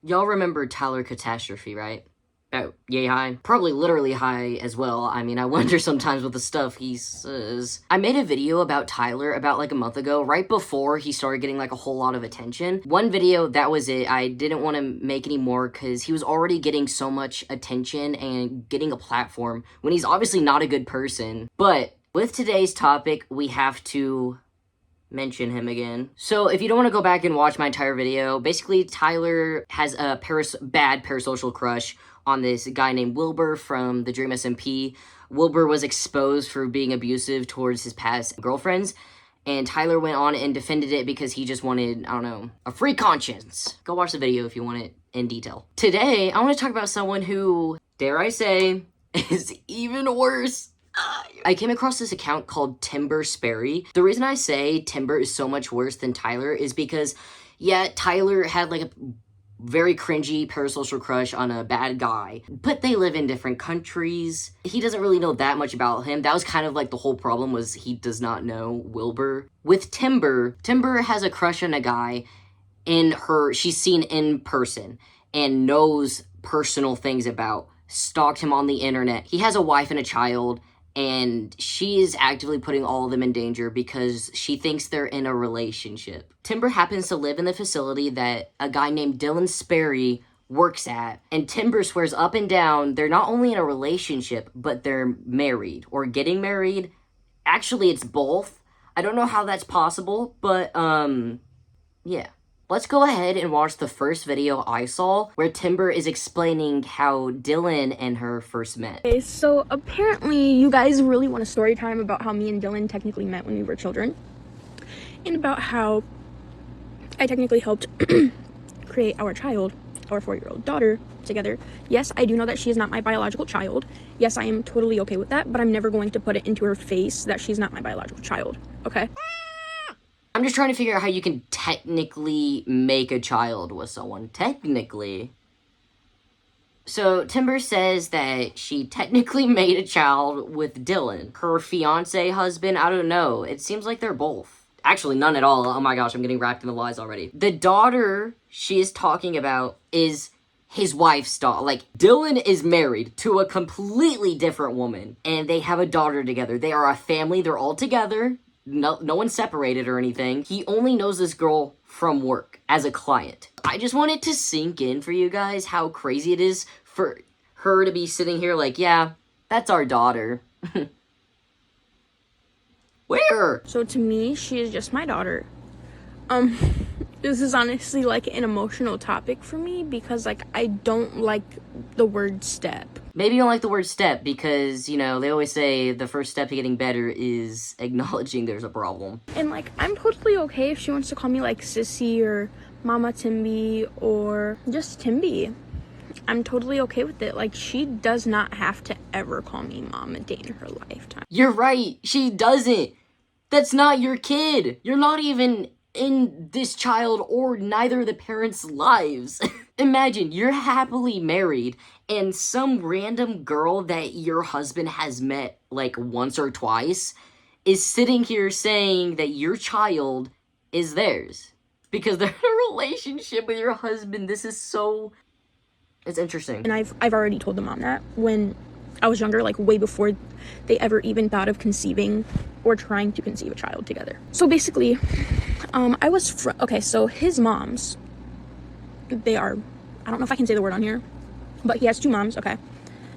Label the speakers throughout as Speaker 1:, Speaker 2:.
Speaker 1: Y'all remember TylerCatastrophe, right? Oh, yay high? Probably literally high as well. I mean, I wonder sometimes with the stuff he says. I made a video about Tyler about like a month ago, right before he started getting like a whole lot of attention. One video, that was it. I didn't want to make any more because he was already getting so much attention and getting a platform when he's obviously not a good person. But with today's topic, we have to mention him again. So if you don't want to go back and watch my entire video, basically Tyler has a bad parasocial crush on this guy named Wilbur from the Dream SMP. Wilbur was exposed for being abusive towards his past girlfriends, and Tyler went on and defended it because he just wanted, I don't know, a free conscience. Go watch the video if you want it in detail. Today, I want to talk about someone who, dare I say, is even worse. I came across this account called Timber Sperry. The reason I say Timber is so much worse than Tyler is because, yeah, Tyler had like a very cringy parasocial crush on a bad guy, but they live in different countries. He doesn't really know that much about him. That was kind of like the whole problem, was he does not know Wilbur. With Timber, Timber has a crush on a guy she's seen in person and knows personal things about, stalked him on the internet. He has a wife and a child, and she is actively putting all of them in danger because she thinks they're in a relationship. Timber happens to live in the facility that a guy named Dylan Sperry works at, and Timber swears up and down they're not only in a relationship, but they're married or getting married. Actually, it's both. I don't know how that's possible, but, yeah. Let's go ahead and watch the first video I saw where Timber is explaining how Dylan and her first met.
Speaker 2: Okay, so apparently you guys really want a story time about how me and Dylan technically met when we were children, and about how I technically helped create our child, our 4-year-old daughter, together. Yes, I do know that she is not my biological child. Yes, I am totally okay with that, but I'm never going to put it into her face that she's not my biological child, okay?
Speaker 1: I'm just trying to figure out how you can technically make a child with someone. Technically. So, Timber says that she technically made a child with Dylan. Her fiance, husband, I don't know. It seems like they're both. Actually, none at all. Oh my gosh, I'm getting wrapped in the lies already. The daughter she is talking about is his wife's daughter. Like, Dylan is married to a completely different woman, and they have a daughter together. They are a family. They're all together. No one's separated or anything. He only knows this girl from work as a client. I just want it to sink in for you guys how crazy it is for her to be sitting here like, yeah, that's our daughter. Where?
Speaker 2: So to me, she is just my daughter. This is honestly like an emotional topic for me because like I don't like the word step.
Speaker 1: Maybe you don't like the word step because, you know, they always say the first step to getting better is acknowledging there's a problem.
Speaker 2: And like I'm totally okay if she wants to call me like Sissy or Mama Timby or just Timby. I'm totally okay with it. Like, she does not have to ever call me mom a day in her lifetime.
Speaker 1: You're right. She doesn't. That's not your kid. You're not even in this child or neither of the parents' lives. Imagine you're happily married and some random girl that your husband has met like once or twice is sitting here saying that your child is theirs because they're in a relationship with your husband. This is so... It's interesting.
Speaker 2: And I've already told the mom that when I was younger, like way before they ever even thought of conceiving or trying to conceive a child together. So basically, okay, so his moms, they are, I don't know if I can say the word on here, but he has 2 moms, okay?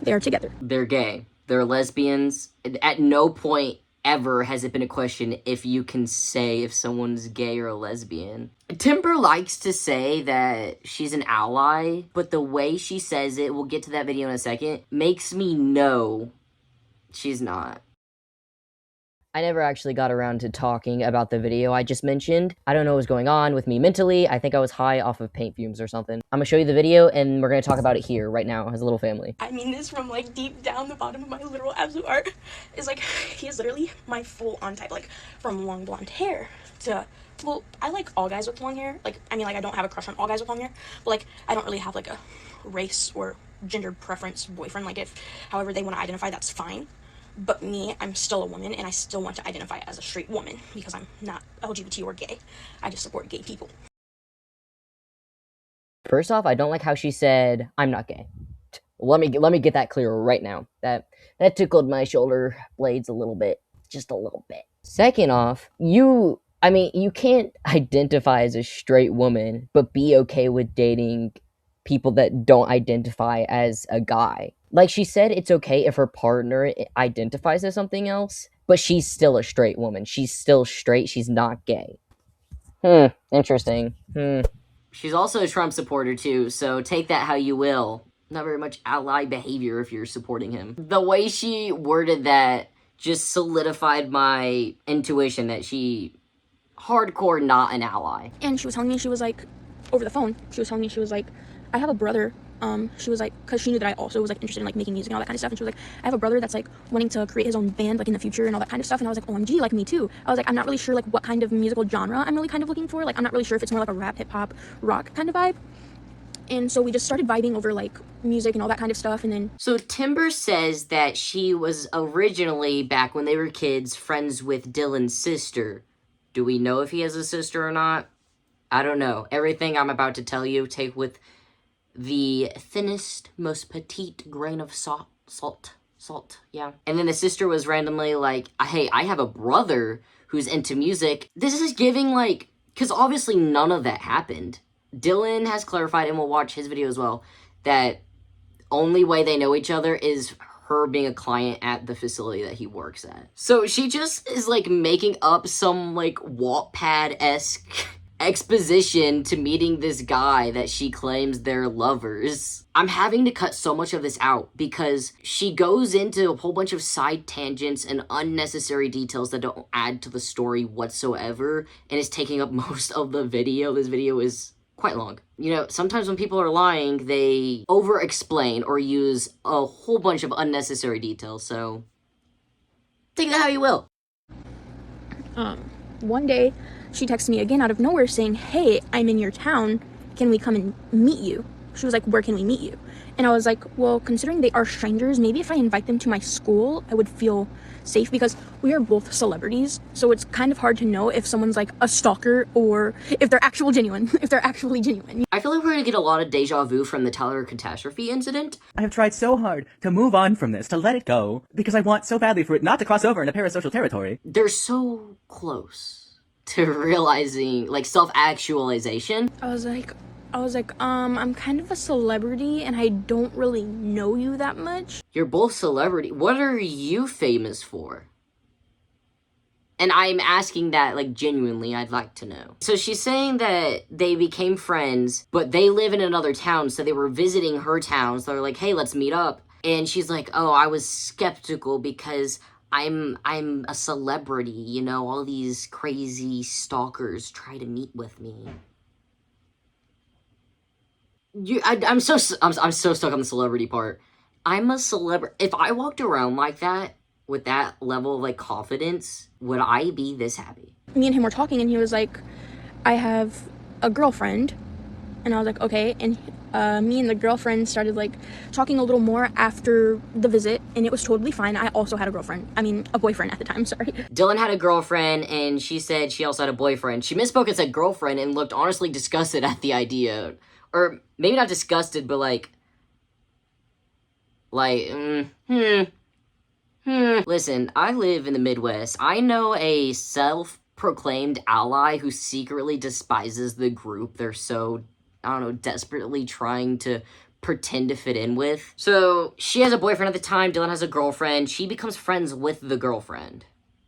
Speaker 2: They are together.
Speaker 1: They're gay. They're lesbians. At no point ever has it been a question if you can say if someone's gay or a lesbian. Timber likes to say that she's an ally, but the way she says it, we'll get to that video in a second, makes me know she's not. I never actually got around to talking about the video I just mentioned. I don't know what was going on with me mentally. I think I was high off of paint fumes or something. I'm gonna show you the video and we're gonna talk about it here right now as a little family.
Speaker 2: I mean this from like deep down the bottom of my literal absolute heart. Is like, he is literally my full on type, like from long blonde hair to, well, I like all guys with long hair. Like, I mean, like I don't have a crush on all guys with long hair, but like I don't really have like a race or gender preference boyfriend. Like if however they want to identify, that's fine. But me, I'm still a woman, and I still want to identify as a straight woman because I'm not LGBT or gay. I just support gay people.
Speaker 1: First off, I don't like how she said, "I'm not gay." Let me get that clear right now. That tickled my shoulder blades a little bit. Just a little bit. Second off, you can't identify as a straight woman, but be okay with dating people that don't identify as a guy. Like she said, it's okay if her partner identifies as something else, but she's still a straight woman. She's still straight. She's not gay. Interesting. She's also a Trump supporter too, so take that how you will. Not very much ally behavior if you're supporting him. The way she worded that just solidified my intuition that she hardcore not an ally.
Speaker 2: And she was telling me, she was like, over the phone, she was telling me, she was like, I have a brother. She was like, because she knew that I also was like interested in like making music and all that kind of stuff, and she was like, I have a brother that's like wanting to create his own band like in the future and all that kind of stuff. And I was like, OMG, like me too. I was like, I'm not really sure like what kind of musical genre I'm really kind of looking for. Like I'm not really sure if it's more like a rap, hip hop, rock kind of vibe. And so we just started vibing over like music and all that kind of stuff. And then
Speaker 1: so Timber says that she was originally, back when they were kids, friends with Dylan's sister. Do we know if he has a sister or not? I don't know. Everything I'm about to tell you, take with the thinnest, most petite grain of salt, yeah. And then the sister was randomly like, hey, I have a brother who's into music. This is giving like, because obviously none of that happened. Dylan has clarified, and we'll watch his video as well, that only way they know each other is her being a client at the facility that he works at. So she just is like making up some like Wattpad-esque exposition to meeting this guy that she claims they're lovers. I'm having to cut so much of this out because she goes into a whole bunch of side tangents and unnecessary details that don't add to the story whatsoever, and is taking up most of the video. This video is quite long. You know, sometimes when people are lying, they over-explain or use a whole bunch of unnecessary details, so take that how you will.
Speaker 2: One day, she texted me again out of nowhere saying, hey, I'm in your town. Can we come and meet you? She was like, where can we meet you? And I was like, well, considering they are strangers, maybe if I invite them to my school, I would feel safe, because we are both celebrities. So it's kind of hard to know if someone's like a stalker or if they're actually genuine.
Speaker 1: I feel like we're gonna get a lot of deja vu from the TylerCatastrophe incident.
Speaker 3: I have tried so hard to move on from this, to let it go, because I want so badly for it not to cross over into parasocial territory.
Speaker 1: They're so close to realizing, like, self-actualization.
Speaker 2: I was like, I'm kind of a celebrity and I don't really know you that much.
Speaker 1: You're both celebrity. What are you famous for? And I'm asking that, like, genuinely, I'd like to know. So she's saying that they became friends, but they live in another town, so they were visiting her town, so they're like, hey, let's meet up. And she's like, oh, I was skeptical because I'm a celebrity, you know, all these crazy stalkers try to meet with me. I'm so stuck on the celebrity part. I'm a celebrity. If I walked around like that, with that level of like confidence, would I be this happy?
Speaker 2: Me and him were talking and he was like, I have a girlfriend. And I was like, okay. And me and the girlfriend started like talking a little more after the visit, and it was totally fine. I also had a girlfriend. I mean, a boyfriend at the time, sorry.
Speaker 1: Dylan had a girlfriend, and she said she also had a boyfriend. She misspoke and said girlfriend and looked honestly disgusted at the idea. Or maybe not disgusted, but Listen, I live in the Midwest. I know a self-proclaimed ally who secretly despises the group they're so, I don't know, desperately trying to pretend to fit in with. So, she has a boyfriend at the time, Dylan has a girlfriend, she becomes friends with the girlfriend.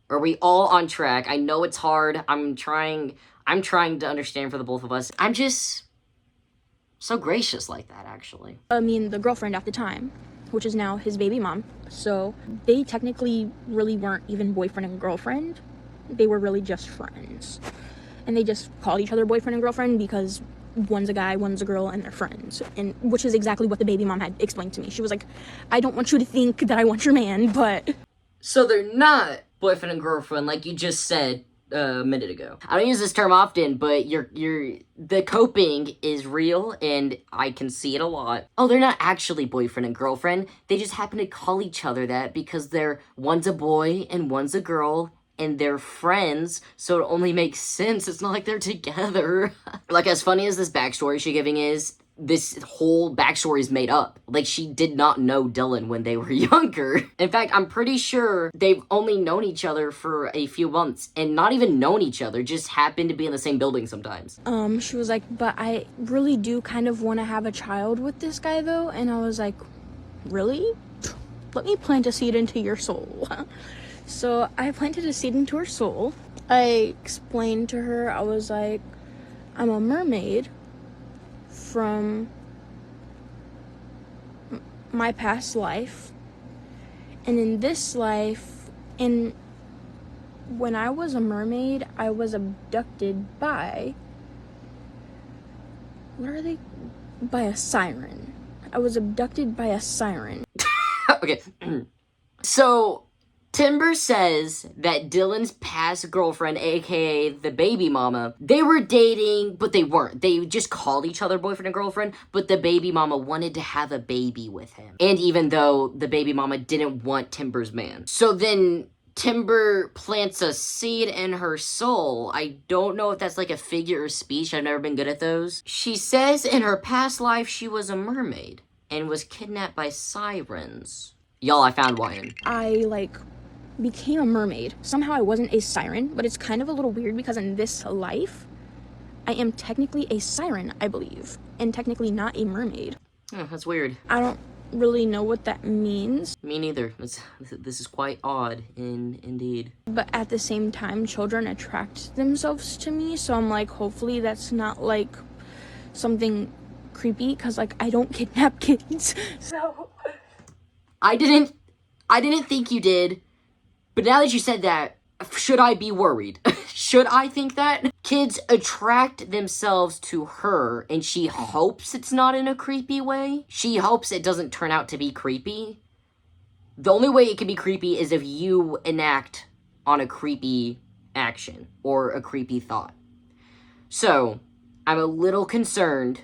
Speaker 1: Are we all on track? I know it's hard, I'm trying to understand for the both of us. I'm just so gracious like that, actually.
Speaker 2: I mean, the girlfriend at the time, which is now his baby mom. So, they technically really weren't even boyfriend and girlfriend. They were really just friends. And they just called each other boyfriend and girlfriend because one's a guy, one's a girl, and they're friends. And which is exactly what the baby mom had explained to me. She was like, I don't want you to think that I want your man, but...
Speaker 1: So they're not boyfriend and girlfriend like you just said a minute ago. I don't use this term often, but the coping is real, and I can see it a lot. Oh, they're not actually boyfriend and girlfriend. They just happen to call each other that because one's a boy and one's a girl, and they're friends, so it only makes sense. It's not like they're together. Like, as funny as this backstory she's giving is, this whole backstory is made up. Like, she did not know Dylan when they were younger. In fact, I'm pretty sure they've only known each other for a few months, and not even known each other, just happened to be in the same building sometimes.
Speaker 2: She was like, but I really do kind of want to have a child with this guy, though. And I was like, really? Let me plant a seed into your soul. So I planted a seed into her soul. I explained to her, I was like, I'm a mermaid from my past life, and in this life, when I was a mermaid, I was abducted by by a siren. I was abducted by a siren.
Speaker 1: Okay. So Timber says that Dylan's past girlfriend, aka the baby mama, they were dating, but they weren't. They just called each other boyfriend and girlfriend, but the baby mama wanted to have a baby with him. And even though the baby mama didn't want Timber's man. So then Timber plants a seed in her soul. I don't know if that's like a figure of speech. I've never been good at those. She says in her past life she was a mermaid and was kidnapped by sirens. Y'all, I found one.
Speaker 2: I became a mermaid. Somehow I wasn't a siren, but it's kind of a little weird because in this life, I am technically a siren, I believe, and technically not a mermaid.
Speaker 1: Oh, that's weird.
Speaker 2: I don't really know what that means.
Speaker 1: Me neither. This is quite odd, indeed.
Speaker 2: But at the same time, children attract themselves to me, so I'm like, hopefully that's not like something creepy, because like I don't kidnap kids. So
Speaker 1: I didn't think you did. But now that you said that, should I be worried? Should I think that? Kids attract themselves to her, and she hopes it's not in a creepy way. She hopes it doesn't turn out to be creepy. The only way it can be creepy is if you enact on a creepy action or a creepy thought. So, I'm a little concerned.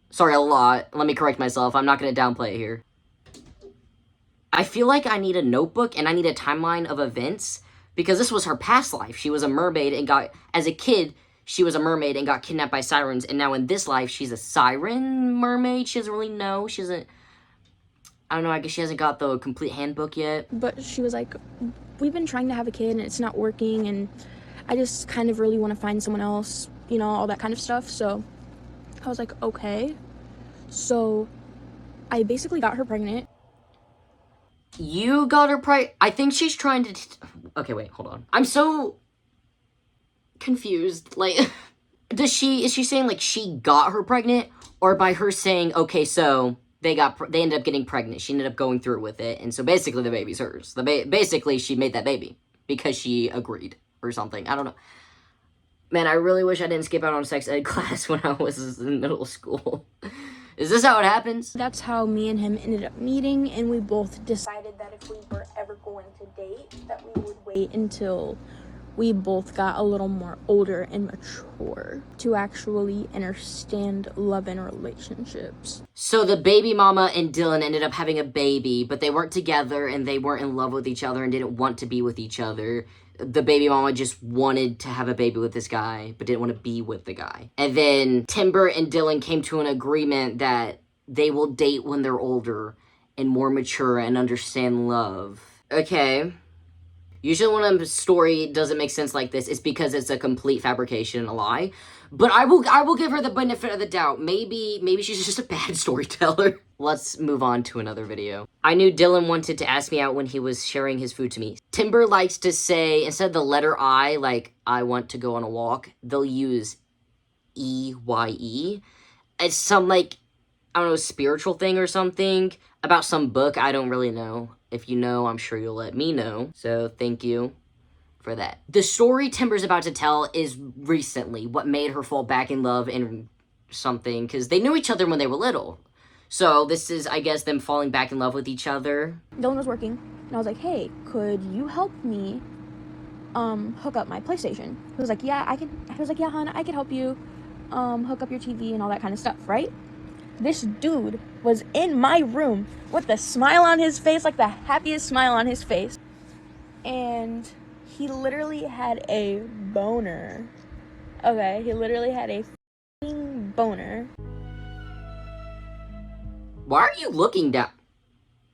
Speaker 1: Sorry, a lot. Let me correct myself. I'm not going to downplay it here. I feel like I need a notebook and I need a timeline of events because this was her past life. She was a mermaid and as a kid, she was a mermaid and got kidnapped by sirens. And now in this life, she's a siren mermaid. She doesn't really know. I don't know, I guess she hasn't got the complete handbook yet.
Speaker 2: But she was like, we've been trying to have a kid and it's not working. And I just kind of really want to find someone else, all that kind of stuff. So I was like, okay. So I basically got her pregnant.
Speaker 1: You got her pregnant? I think she's trying to... Okay, wait, hold on. I'm so confused. Like, is she saying, like, she got her pregnant? Or by her saying, okay, so they ended up getting pregnant. She ended up going through with it. And so basically the baby's hers. Basically, she made that baby. Because she agreed. Or something. I don't know. Man, I really wish I didn't skip out on sex ed class when I was in middle school. Is this how it happens?
Speaker 2: That's how me and him ended up meeting, and we both decided that if we were ever going to date, that we would wait until we both got a little more older and mature to actually understand love and relationships.
Speaker 1: So the baby mama and Dylan ended up having a baby, but they weren't together and they weren't in love with each other and didn't want to be with each other. The baby mama just wanted to have a baby with this guy, but didn't want to be with the guy. And then Timber and Dylan came to an agreement that they will date when they're older and more mature and understand love. Okay. Usually when a story doesn't make sense like this, it's because it's a complete fabrication and a lie. But I will give her the benefit of the doubt. Maybe she's just a bad storyteller. Let's move on to another video. I knew Dylan wanted to ask me out when he was sharing his food to me. Timber likes to say, instead of the letter I, like, I want to go on a walk, they'll use E-Y-E. It's some, like, I don't know, spiritual thing or something. About some book, I don't really know. If you know, I'm sure you'll let me know. So, thank you for that. The story Timber's about to tell is recently what made her fall back in love and something, because they knew each other when they were little. So this is, I guess, them falling back in love with each other.
Speaker 2: Dylan was working, and I was like, hey, could you help me hook up my PlayStation? He was like, yeah, I can. I was like, yeah, hon, I can help you hook up your TV and all that kind of stuff, right? This dude was in my room with a smile on his face, like the happiest smile on his face. And he literally had a boner. Okay, he literally had a f***ing boner
Speaker 1: Why are you looking down?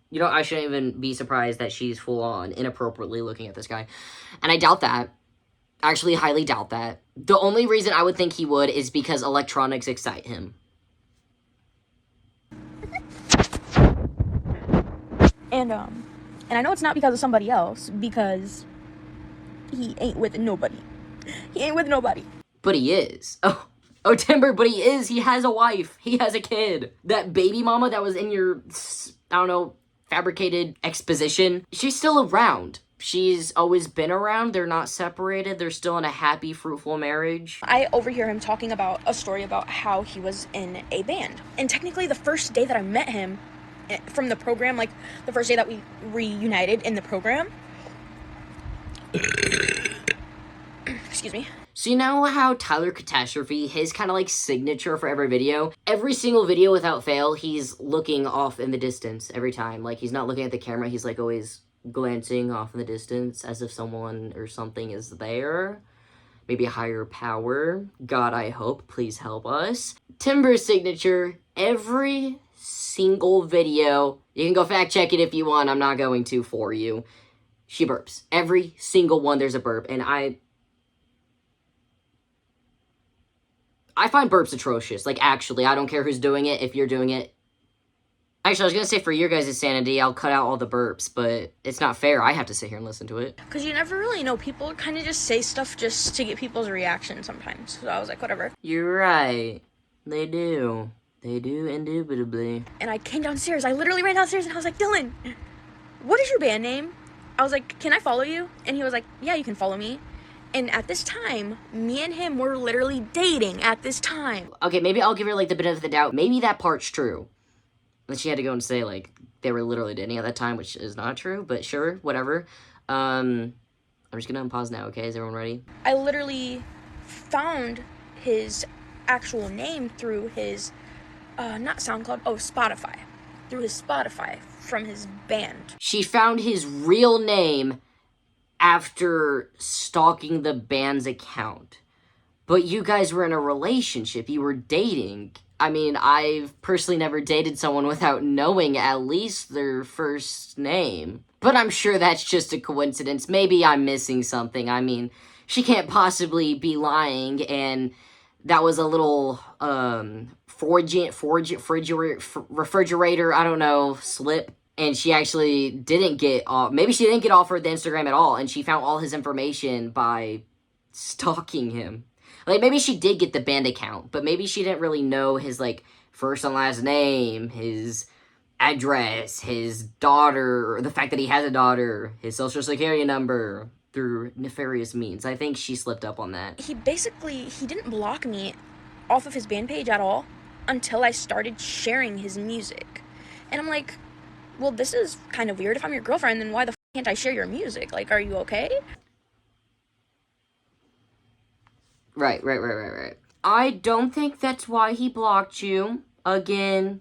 Speaker 1: You know, I shouldn't even be surprised that she's full-on inappropriately looking at this guy. And I doubt that. Actually, highly doubt that. The only reason I would think he would is because electronics excite him.
Speaker 2: And I know it's not because of somebody else, because he ain't with nobody. He ain't with nobody.
Speaker 1: But he is. Oh, Timber, but he is. He has a wife. He has a kid. That baby mama that was in your, I don't know, fabricated exposition, she's still around. She's always been around. They're not separated. They're still in a happy, fruitful marriage.
Speaker 2: I overhear him talking about a story about how he was in a band. And technically the first day that I met him from the program, like the first day that we reunited in the program, excuse me.
Speaker 1: So you know how TylerCatastrophe, his kind of like signature for every single video without fail, he's looking off in the distance every time. Like, he's not looking at the camera, he's like always glancing off in the distance as if someone or something is there. Maybe a higher power. God, I hope. Please help us. Timber's signature, every single video, you can go fact check it if you want, I'm not going to for you. She burps. Every single one there's a burp, and I find burps atrocious. Like, actually, I don't care who's doing it, if you're doing it. Actually, I was gonna say for your guys' sanity, I'll cut out all the burps, but it's not fair. I have to sit here and listen to it.
Speaker 2: Because you never really know. People kind of just say stuff just to get people's reaction sometimes. So I was like, whatever.
Speaker 1: You're right. They do. They do, indubitably.
Speaker 2: And I came downstairs. I literally ran downstairs and I was like, Dylan, what is your band name? I was like, can I follow you? And he was like, yeah, you can follow me. And at this time, me and him were literally dating at this time.
Speaker 1: Okay, maybe I'll give her, like, the benefit of the doubt. Maybe that part's true. And she had to go and say, like, they were literally dating at that time, which is not true, but sure, whatever. I'm just gonna unpause now, okay? Is everyone ready?
Speaker 2: I literally found his actual name through his, not SoundCloud, Spotify. Through his Spotify from his band.
Speaker 1: She found his real name after stalking the band's account. But you guys were in a relationship. You were dating. I mean, I've personally never dated someone without knowing at least their first name. But I'm sure that's just a coincidence. Maybe I'm missing something. I mean, she can't possibly be lying, and that was a little, refrigerator, I don't know, slip. And she actually didn't get off, maybe she didn't get offered the Instagram at all, and she found all his information by stalking him. Like, maybe she did get the band account, but maybe she didn't really know his, like, first and last name, his address, his daughter, or the fact that he has a daughter, his social security number, through nefarious means. I think she slipped up on that.
Speaker 2: He didn't block me off of his band page at all until I started sharing his music. And I'm like, well, this is kind of weird. If I'm your girlfriend, then why the can't I share your music? Like, are you okay?
Speaker 1: Right. I don't think that's why he blocked you. Again,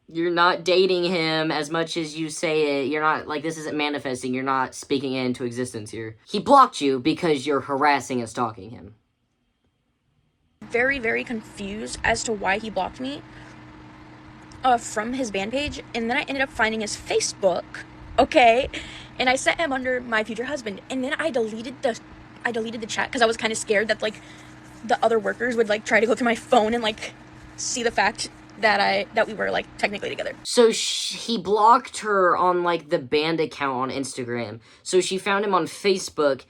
Speaker 1: you're not dating him as much as you say it. You're not, like, this isn't manifesting. You're not speaking it into existence here. He blocked you because you're harassing and stalking him.
Speaker 2: Very, very confused as to why he blocked me from his band page. And then I ended up finding his Facebook, okay? And I set him under my future husband. And then I deleted the chat because I was kind of scared that, like, the other workers would, like, try to go through my phone and, like, see the fact that we were, like, technically together.
Speaker 1: So he blocked her on, like, the band account on Instagram. So she found him on Facebook,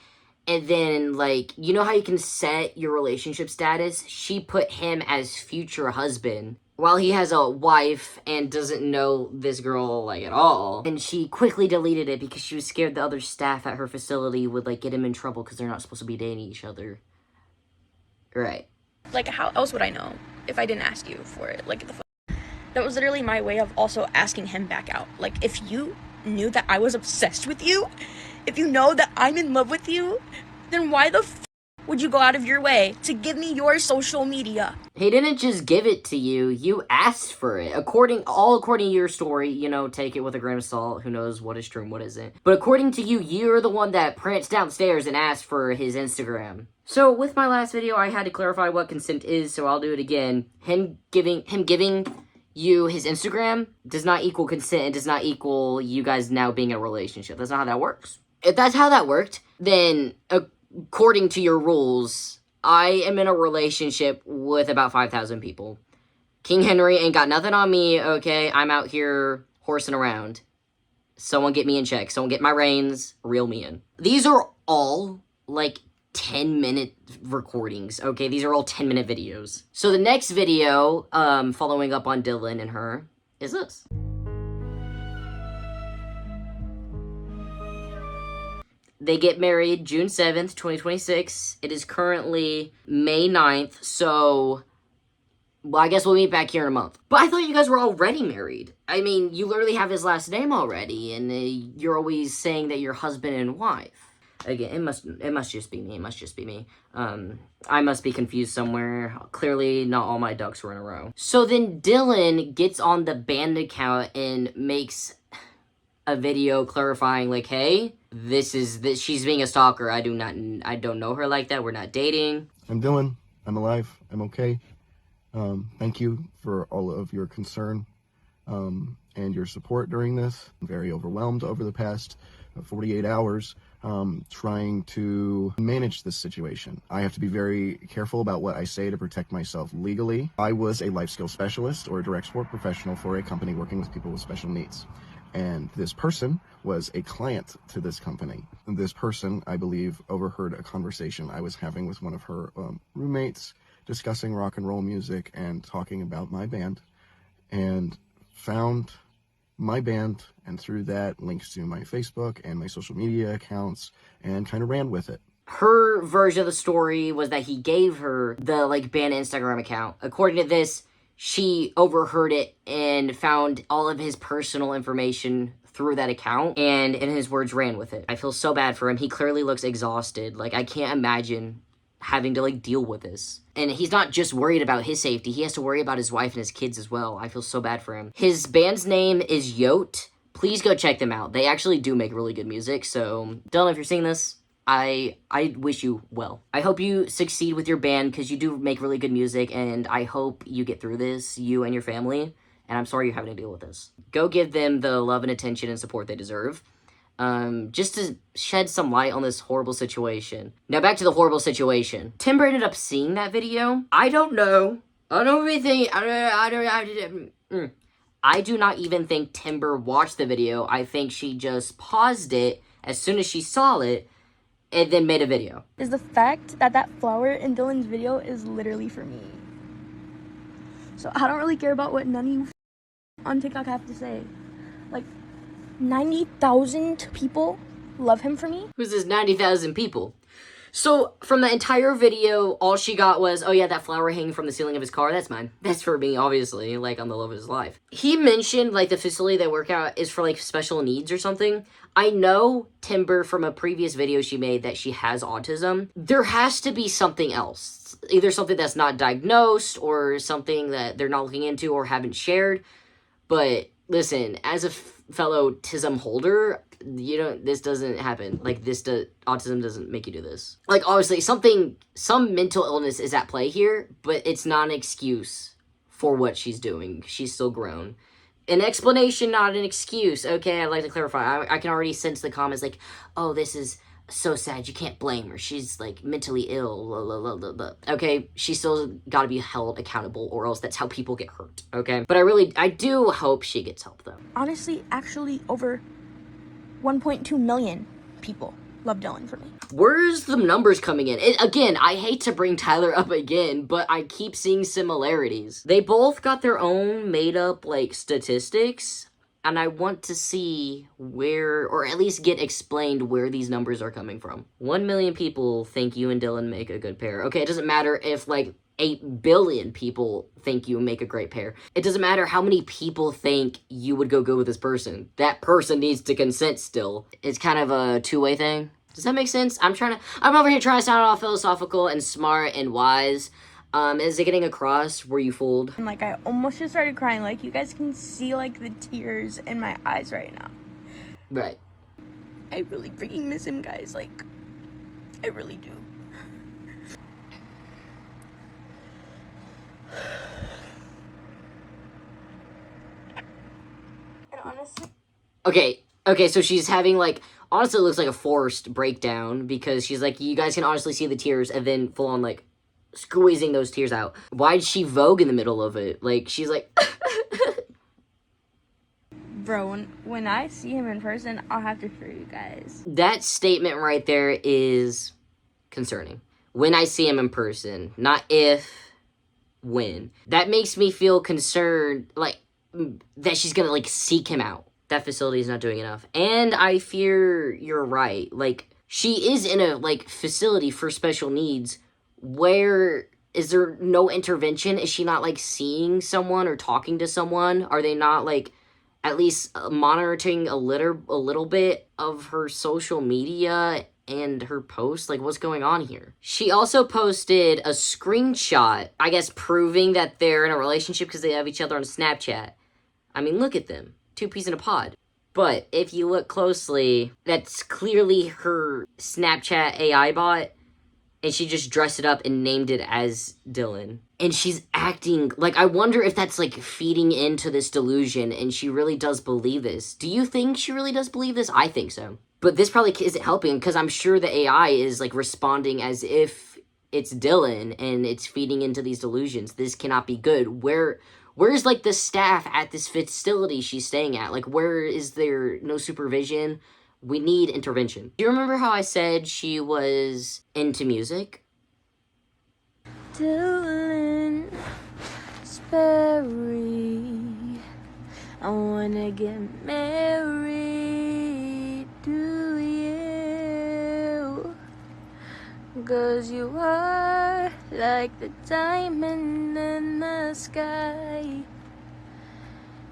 Speaker 1: and then, like, you know how you can set your relationship status? She put him as future husband while he has a wife and doesn't know this girl, like, at all. And she quickly deleted it because she was scared the other staff at her facility would, like, get him in trouble because they're not supposed to be dating each other. Right.
Speaker 2: Like, how else would I know if I didn't ask you for it? Like, that was literally my way of also asking him back out. Like, if you knew that I was obsessed with you, if you know that I'm in love with you, then why the would you go out of your way to give me your social media?
Speaker 1: He didn't just give it to you. You asked for it. According to your story, you know, take it with a grain of salt. Who knows what is true and what isn't. But according to you, you're the one that pranced downstairs and asked for his Instagram. So with my last video, I had to clarify what consent is, so I'll do it again. Him giving you his Instagram does not equal consent. It does not equal you guys now being in a relationship. That's not how that works. If that's how that worked, then according to your rules, I am in a relationship with about 5,000 people. King Henry ain't got nothing on me, okay? I'm out here horsing around. Someone get me in check. Someone get my reins. Reel me in. These are all, like, 10-minute recordings, okay? These are all 10-minute videos. So the next video, following up on Dylan and her, is this. They get married June 7th, 2026. It is currently May 9th, so... well, I guess we'll meet back here in a month. But I thought you guys were already married. I mean, you literally have his last name already, and you're always saying that you're husband and wife. Again, it must just be me. It must just be me. I must be confused somewhere. Clearly, not all my ducks were in a row. So then Dylan gets on the band account and makes a video clarifying, like, hey, she's being a stalker. I don't know her like that. We're not dating.
Speaker 4: I'm Dylan. I'm alive. I'm okay. Thank you for all of your concern and your support during this. I'm very overwhelmed over the past 48 hours trying to manage this situation. I have to be very careful about what I say to protect myself legally. I was a life skill specialist or a direct support professional for a company working with people with special needs. And this person was a client to this company. And this person, I believe, overheard a conversation I was having with one of her roommates, discussing rock and roll music and talking about my band, and found my band, and through that links to my Facebook and my social media accounts, and kind of ran with it.
Speaker 1: Her version of the story was that he gave her the band Instagram account. According to this, she overheard it and found all of his personal information through that account, and in his words, ran with it. I feel so bad for him. He clearly looks exhausted. I can't imagine having to deal with this. And he's not just worried about his safety, he has to worry about his wife and his kids as well. I feel so bad for him. His band's name is Yote. Please go check them out. They actually do make really good music, so Dylan, if you're seeing this, I wish you well. I hope you succeed with your band, because you do make really good music, and I hope you get through this, you and your family, and I'm sorry you're having to deal with this. Go give them the love and attention and support they deserve. Just to shed some light on this horrible situation. Now back to the horrible situation. Timber ended up seeing that video. I don't know. I do not even think Timber watched the video. I think she just paused it as soon as she saw it and then made a video.
Speaker 2: Is the fact that that flower in Dylan's video is literally for me. So I don't really care about what none of you on TikTok have to say. 90,000 people love him for me.
Speaker 1: Who's this 90,000 people? So, from the entire video, all she got was, oh yeah, that flower hanging from the ceiling of his car, that's mine. That's for me, obviously, on the love of his life. He mentioned, the facility they work at is for, special needs or something. I know Timber, from a previous video she made, that she has autism. There has to be something else. Either something that's not diagnosed, or something that they're not looking into or haven't shared. But, listen, as a fellow autism holder, this doesn't happen. Autism doesn't make you do this. Obviously, some mental illness is at play here, but it's not an excuse for what she's doing. She's still grown. An explanation, not an excuse. Okay, I'd like to clarify. I can already sense the comments oh, this is so sad. You can't blame her. She's, mentally ill. Blah, blah, blah, blah, blah. Okay, she's still gotta be held accountable, or else that's how people get hurt, okay? But I do hope she gets help, though.
Speaker 2: Honestly, actually, over 1.2 million people love Dylan for me.
Speaker 1: Where's the numbers coming in? Again, I hate to bring Tyler up again, but I keep seeing similarities. They both got their own made-up, statistics, and I want to see where, or at least get explained where these numbers are coming from. 1 million people think you and Dylan make a good pair. Okay, it doesn't matter if, 8 billion people think you make a great pair. It doesn't matter how many people think you would go good with this person. That person needs to consent still. It's kind of a two-way thing. Does that make sense? I'm over here trying to sound all philosophical and smart and wise. Is it getting across? Were you fooled?
Speaker 2: And I almost just started crying. You guys can see the tears in my eyes right now.
Speaker 1: Right.
Speaker 2: I really freaking miss him, guys. I really do. honestly.
Speaker 1: Okay, so she's having, like, honestly, it looks like a forced breakdown, because she's like, you guys can honestly see the tears, and then full on, like, squeezing those tears out. Why'd she Vogue in the middle of it? Like, she's like...
Speaker 2: Bro, when I see him in person, I'll have to show you guys.
Speaker 1: That statement right there is concerning. When I see him in person, not if, when. That makes me feel concerned, like, that she's gonna, like, seek him out. That facility is not doing enough. And I fear you're right. Like, she is in a, like, facility for special needs. Where is there no intervention? Is she not, like, seeing someone or talking to someone? Are they not, like, at least monitoring a little bit of her social media and her posts? Like, what's going on here? She also posted a screenshot, I guess, proving that they're in a relationship because they have each other on Snapchat. I mean, look at them. Two peas in a pod. But if you look closely, that's clearly her Snapchat AI bot, and she just dressed it up and named it as Dylan. And she's acting like, I wonder if that's, like, feeding into this delusion, and she really does believe this. Do you think she really does believe this? I think so. But this probably isn't helping, because I'm sure the AI is, like, responding as if it's Dylan, and it's feeding into these delusions. This cannot be good. Where's, like, the staff at this facility she's staying at? Like, where is there no supervision? We need intervention. Do you remember how I said she was into music?
Speaker 2: Dylan Sperry, I wanna get married to you, 'cause you are like the diamond in the sky,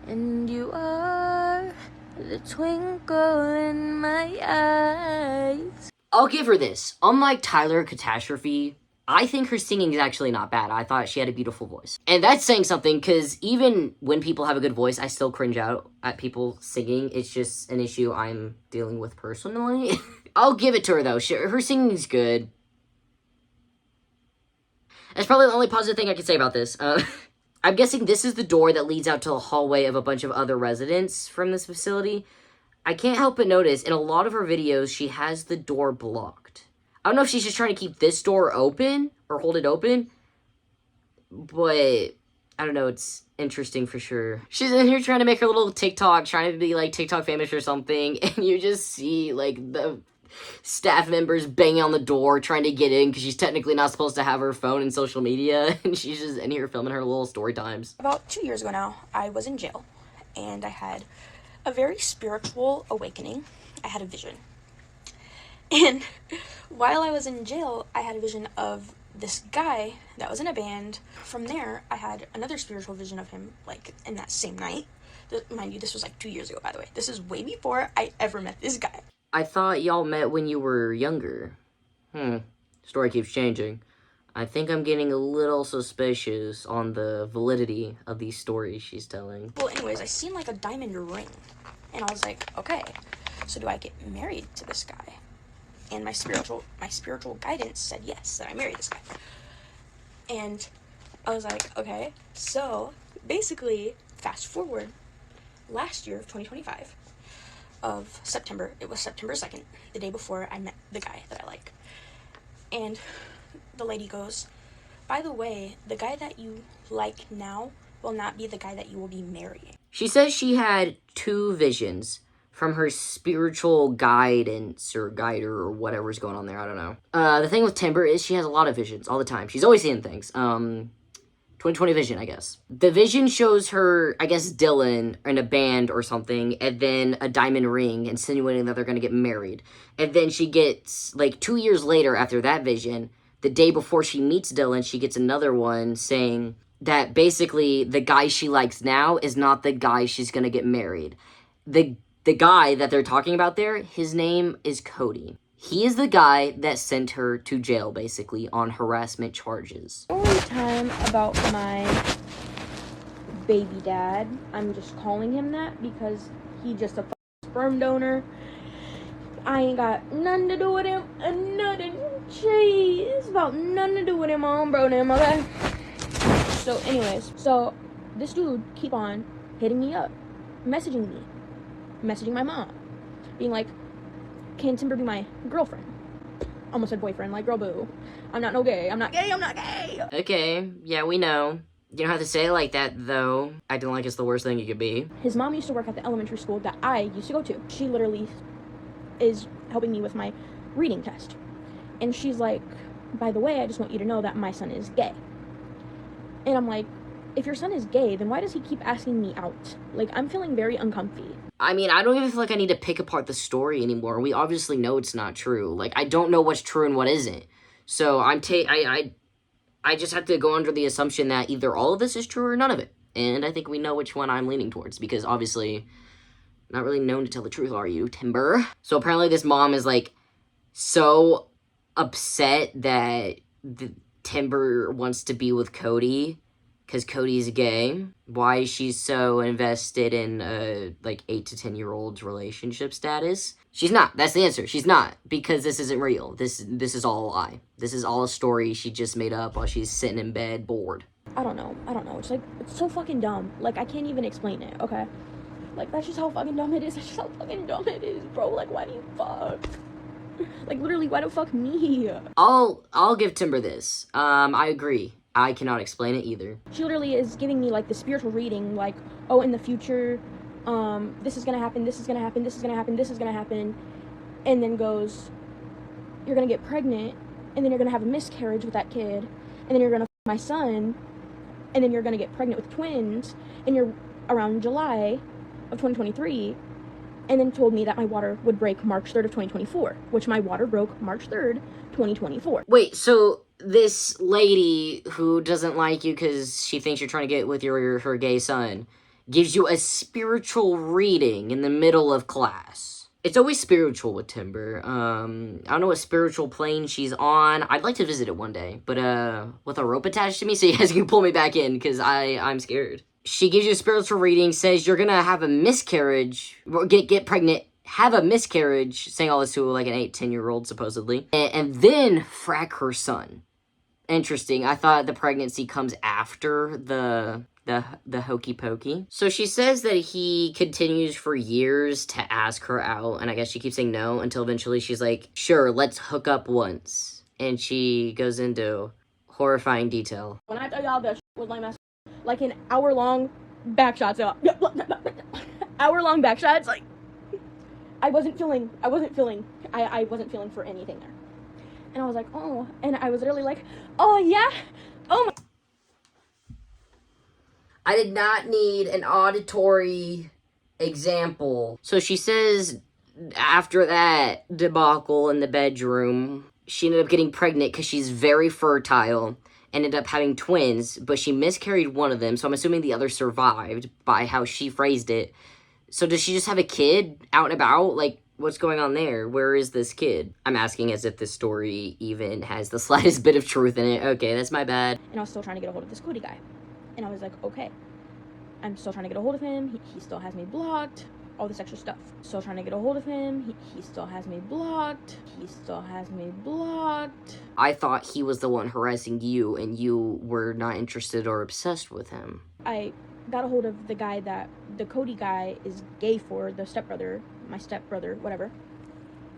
Speaker 2: and you are the twinkle in my eyes.
Speaker 1: I'll give her this. Unlike TylerCatastrophe, I think her singing is actually not bad. I thought she had a beautiful voice. And that's saying something, because even when people have a good voice, I still cringe out at people singing. It's just an issue I'm dealing with personally. I'll give it to her, though. Her singing's good. That's probably the only positive thing I can say about this. I'm guessing this is the door that leads out to a hallway of a bunch of other residents from this facility. I can't help but notice, in a lot of her videos, she has the door blocked. I don't know if she's just trying to keep this door open, or hold it open, but I don't know, it's interesting for sure. She's in here trying to make her little TikTok, trying to be, like, TikTok famous or something, and you just see, like, the staff members banging on the door trying to get in, because she's technically not supposed to have her phone and social media, and she's just in here filming her little story times.
Speaker 2: About 2 years ago now, I was in jail, and I had a very spiritual awakening. I had a vision. And while I was in jail, I had a vision of this guy that was in a band. From there, I had another spiritual vision of him, like, in that same night. Mind you, this was like 2 years ago, by the way. This is way before I ever met this guy.
Speaker 1: I thought y'all met when you were younger. Story keeps changing. I think I'm getting a little suspicious on the validity of these stories she's telling.
Speaker 2: Well, anyways, I seen, like, a diamond ring. And I was like, okay, so do I get married to this guy? And my spiritual guidance said yes, that I marry this guy. And I was like, okay. So basically, fast forward, last year of 2025, of September, it was September 2nd, the day before I met the guy that I like. And the lady goes, by the way, the guy that you like now will not be the guy that you will be marrying.
Speaker 1: She says she had 2 visions from her spiritual guidance or guider or whatever's going on there. I don't know. The thing with Timber is she has a lot of visions all the time. She's always seeing things. 20/20 vision, I guess. The vision shows her, I guess, Dylan in a band or something, and then a diamond ring, insinuating that they're going to get married. And then she gets, like, 2 years later after that vision, the day before she meets Dylan, she gets another one saying that basically the guy she likes now is not the guy she's going to get married. The guy that they're talking about there, his name is Cody. He is the guy that sent her to jail, basically, on harassment charges.
Speaker 2: Story time about my baby dad. I'm just calling him that because he's just a sperm donor. I ain't got nothing to do with him, and nothing. Jeez, about nothing to do with him, on bro, them, okay? So anyways, so this dude keep on hitting me up, messaging me, messaging my mom, being like, can Timber be my girlfriend? Almost said boyfriend, like, girl, boo. I'm not no gay. I'm not gay. I'm not gay.
Speaker 1: Okay, yeah, we know. You don't have to say it like that, though. Acting like it's the worst thing you could be.
Speaker 2: His mom used to work at the elementary school that I used to go to. She literally is helping me with my reading test. And she's like, by the way, I just want you to know that my son is gay. And I'm like, if your son is gay, then why does he keep asking me out? Like, I'm feeling very uncomfy.
Speaker 1: I mean, I don't even feel like I need to pick apart the story anymore. We obviously know it's not true. Like, I don't know what's true and what isn't. So I just have to go under the assumption that either all of this is true or none of it. And I think we know which one I'm leaning towards, because obviously, not really known to tell the truth, are you, Timber? So apparently this mom is, like, so upset that Timber wants to be with Cody, because Cody's gay. Why is she so invested in, like, 8 to 10-year-old's relationship status? She's not. That's the answer. She's not. Because this isn't real. This is all a lie. This is all a story she just made up while she's sitting in bed, bored.
Speaker 2: I don't know. It's like, it's so fucking dumb. Like, I can't even explain it, okay? Like, that's just how fucking dumb it is. That's just how fucking dumb it is, bro. Like, why do you fuck? Like, literally, why the fuck me?
Speaker 1: I'll give Timber this. I agree. I cannot explain it either.
Speaker 2: She literally is giving me, like, the spiritual reading, like, oh, in the future, this is gonna happen, this is gonna happen, this is gonna happen, this is gonna happen, and then goes, you're gonna get pregnant, and then you're gonna have a miscarriage with that kid, and then you're gonna f*** my son, and then you're gonna get pregnant with twins, and you're around July of 2023, and then told me that my water would break March 3rd of 2024, which my water broke March 3rd, 2024.
Speaker 1: Wait, so this lady who doesn't like you because she thinks you're trying to get with her gay son gives you a spiritual reading in the middle of class. It's always spiritual with Timber. I don't know what spiritual plane she's on. I'd like to visit it one day, but with a rope attached to me so you guys can pull me back in, because I'm scared. She gives you a spiritual reading, says you're gonna have a miscarriage, get pregnant, have a miscarriage, saying all this to like an 8-10-year-old supposedly, and then frack her son. Interesting. I thought the pregnancy comes after the hokey pokey. So she says that he continues for years to ask her out, and I guess she keeps saying no until eventually she's like, sure, let's hook up once. And she goes into horrifying detail.
Speaker 2: When I tell y'all that was like an hour-long backshots, hour-long backshots, like, I wasn't feeling for anything there. And I was like, oh, and I was literally like, oh yeah, oh my.
Speaker 1: I did not need an auditory example. So she says after that debacle in the bedroom, she ended up getting pregnant because she's very fertile, ended up having twins, but she miscarried one of them, so I'm assuming the other survived by how she phrased it. So does she just have a kid out and about? Like, what's going on there? Where is this kid? I'm asking as if this story even has the slightest bit of truth in it. Okay, that's my bad.
Speaker 2: And I was still trying to get a hold of this Cody guy. And I was like, okay. I'm still trying to get a hold of him. He still has me blocked. All this extra stuff. Still trying to get a hold of him. He still has me blocked. He still has me blocked.
Speaker 1: I thought he was the one harassing you and you were not interested or obsessed with him.
Speaker 2: I got a hold of the guy that the Cody guy is gay for, the stepbrother, my stepbrother, whatever.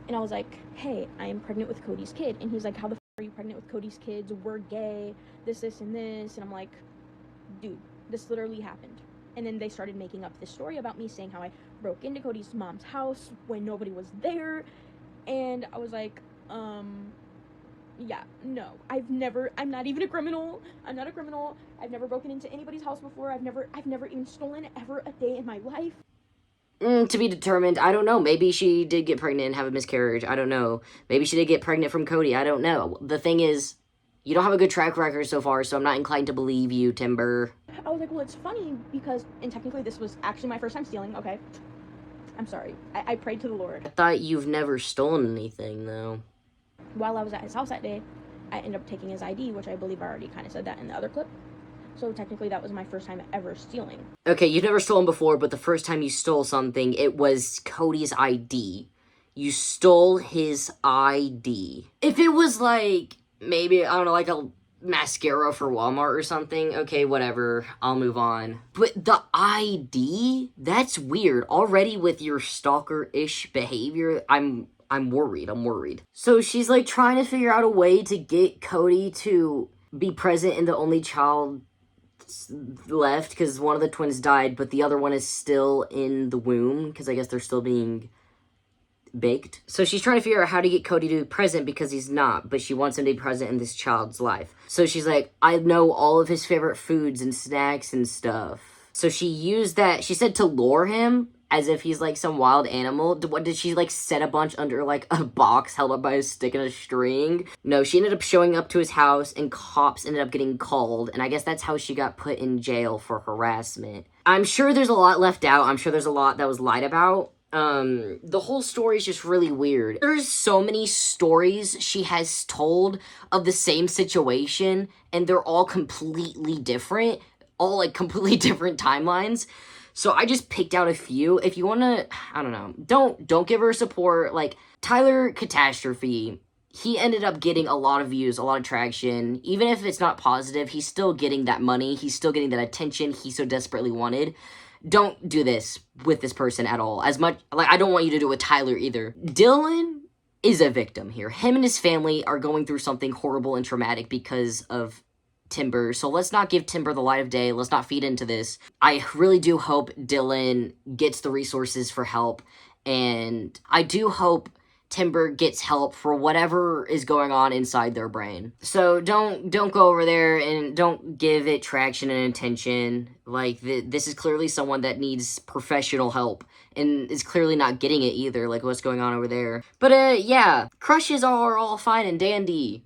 Speaker 2: And I was like, hey, I am pregnant with Cody's kid. And he's like, how the f*** are you pregnant with Cody's kids? We're gay, this, and this. And I'm like, dude, this literally happened. And then they started making up this story about me, saying how I broke into Cody's mom's house when nobody was there. And I was like, yeah, no, I'm not even a criminal. I'm not a criminal. I've never broken into anybody's house before. I've never even stolen ever a day in my life.
Speaker 1: To be determined. I don't know. Maybe she did get pregnant and have a miscarriage. I don't know. Maybe she did get pregnant from Cody. I don't know. The thing is, you don't have a good track record so far, so I'm not inclined to believe you, Timber.
Speaker 2: I was like, well, it's funny because, and technically this was actually my first time stealing, okay? I'm sorry. I prayed to the Lord.
Speaker 1: I thought you've never stolen anything, though.
Speaker 2: While I was at his house that day, I ended up taking his ID, which I believe I already kind of said that in the other clip. So technically that was my first time ever stealing.
Speaker 1: Okay, you've never stolen before, but the first time you stole something, it was Cody's ID. You stole his ID. If it was like, maybe, I don't know, like a mascara for Walmart or something. Okay, whatever. I'll move on. But the ID? That's weird. Already with your stalker-ish behavior, I'm worried. So she's like trying to figure out a way to get Cody to be present in the only child left because one of the twins died, but the other one is still in the womb because I guess they're still being baked. So she's trying to figure out how to get Cody to be present because he's not, but she wants him to be present in this child's life. So she's like, I know all of his favorite foods and snacks and stuff. So she used that, she said to lure him as if he's like some wild animal. What did she like set a bunch under like a box held up by a stick and a string? No, she ended up showing up to his house and cops ended up getting called, and I guess that's how she got put in jail for harassment. I'm sure there's a lot left out. I'm sure there's a lot that was lied about. The whole story is just really weird. There's so many stories she has told of the same situation, and they're all completely different. All, like, completely different timelines. So I just picked out a few. If you want to, I don't know, don't give her support. Like, TylerCatastrophe, he ended up getting a lot of views, a lot of traction. Even if it's not positive, he's still getting that money. He's still getting that attention he so desperately wanted. Don't do this with this person at all. As much, like, I don't want you to do it with Tyler either. Dylan is a victim here. Him and his family are going through something horrible and traumatic because of Timber. So let's not give Timber the light of day. Let's not feed into this. I really do hope Dylan gets the resources for help. And I do hope Timber gets help for whatever is going on inside their brain. So don't go over there and don't give it traction and attention. Like, this is clearly someone that needs professional help and is clearly not getting it either, like what's going on over there. But yeah, crushes are all fine and dandy.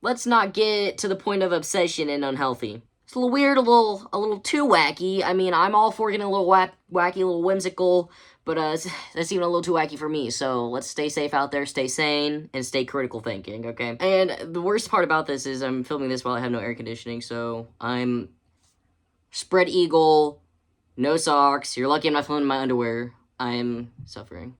Speaker 1: Let's not get to the point of obsession and unhealthy. It's a little weird, a little too wacky. I mean, I'm all for getting a little wacky, a little whimsical, but that's even a little too wacky for me. So let's stay safe out there, stay sane, and stay critical thinking, okay? And the worst part about this is I'm filming this while I have no air conditioning, so I'm spread eagle, no socks. You're lucky I'm not filming in my underwear. I'm suffering.